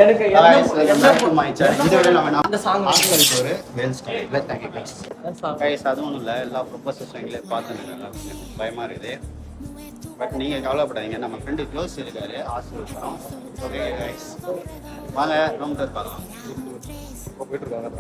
எனக்கு அதுவும் இல்லை எல்லா ப்ரொபோசஸும் எங்களே பார்த்துங்க பயமாக இருக்குது. பட் நீங்கள் கவலைப்படாதீங்க, நம்ம ஃப்ரெண்டு க்ளோஸ் இருக்காரு ஆசீர்வாதம். ஓகே கைஸ், வாங்க ரூம் டூர் பார்க்கலாம். போயிட்டு இருக்காங்க.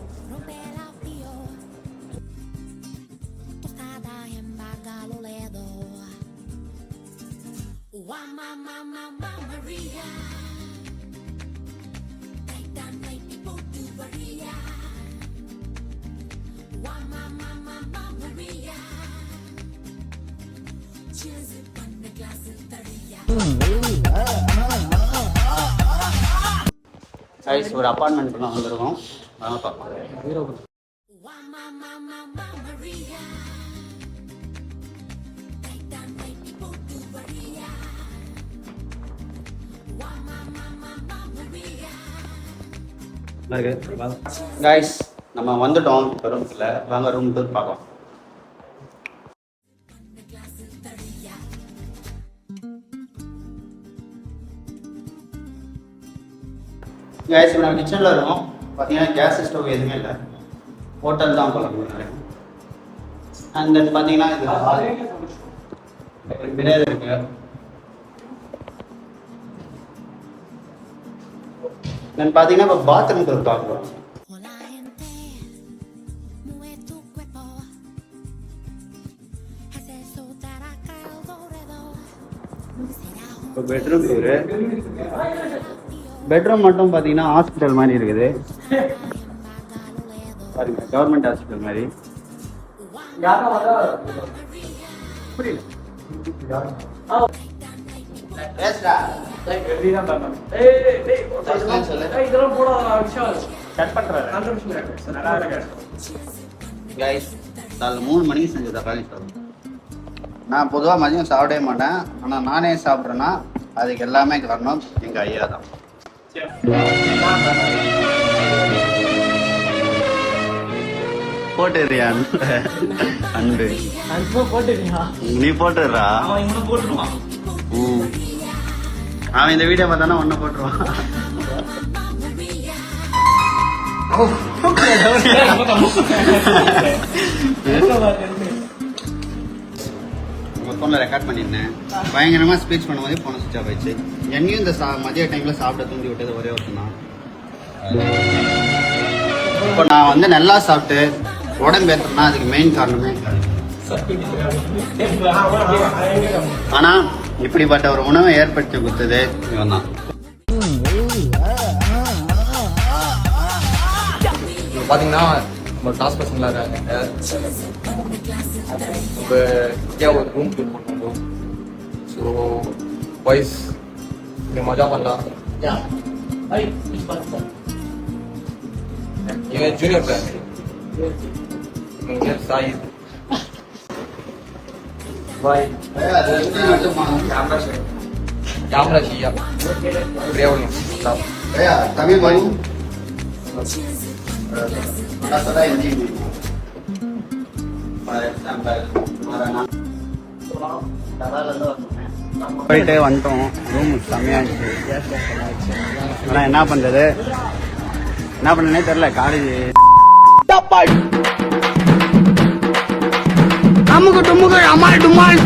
ஒரு அப்பார்ட்மெண்ட் வந்துருக்கோம், வாங்க பார்க்கலாம். கைஸ் நம்ம வந்துட்டோம் ரூம்ல, வாங்க ரூம் டூர் பார்க்கலாம். கைஸ் நம்ம கிச்சன்ல இருக்கோம். பார்த்தீங்கன்னா கேஸ் ஸ்டவ் எதுவுமே இல்லை, ஹோட்டல் தான் போல. அண்ட் தென் பார்த்தீங்கன்னா இது மிரர் இருக்கு. தென் பார்த்தீங்கன்னா இப்போ பாத்ரூம் டூர் பார்க்குறோம். இப்போ பெட்ரூம் டூரு. பெட்ரூம் மட்டும் பார்த்தீங்கன்னா ஹாஸ்பிட்டல் மாதிரி இருக்குது பாருங்க, கவர்மெண்ட் ஹாஸ்பிட்டல் மாதிரி. காலைல 3 மணிக்கு செஞ்ச தக்காளி சாதம். நான் பொதுவாக மதியம் சாப்பிடவே மாட்டேன், ஆனால் நானே சாப்பிட்றேன்னா அதுக்கு எல்லாமே காரணம் எங்கள் ஐயா தான். போட்டுறியா அன்பு? நீ போட்டுடுறா. அவன் இந்த வீடியோ பார்த்தானா ஒன்ன போட்டுருவான். உங்கள் ஃபோனில் ரெக்கார்ட் பண்ணியிருந்தேன், பயங்கரமாக ஸ்பீச் பண்ணும்போதே ஃபோனை சுவிட்ச் ஆஃப் ஆயிடுச்சு. என்னையும் இந்த மதிய டைமில் சாப்பிட தூண்டி விட்டது ஒரே ஒருத்தன் தான். இப்போ நான் வந்து நல்லா சாப்பிட்டு உடம்பு ஏற்றேன்னா அதுக்கு மெயின் காரணமே ஆனால் இப்படிப்பட்ட ஒரு உணவை ஏற்படுத்தி கொடுத்தது இவன் தான். பார்த்தீங்கன்னா நம்ம கிளாஸ் பசங்களாக இருக்காங்க. இப்போ ஒரு ரூம் ஃபீல் பண்ணுவோம். ஸோ பாய்ஸ் இங்கே மஜா பண்ணலாம். இவன் ஜூனியர் பிளான், இவங்க சாய். பாய் கேமரா செய்யா தமிழ் பாய் போயிட்டு வந்துட்டோம். ரூம் செம்மையாச்சு. ஆனால் என்ன பண்ணுறது, என்ன பண்ணனே தெரியல. காலேஜ் அம்முக்கு டும்முக்கு அம்மாள் டும்மாள்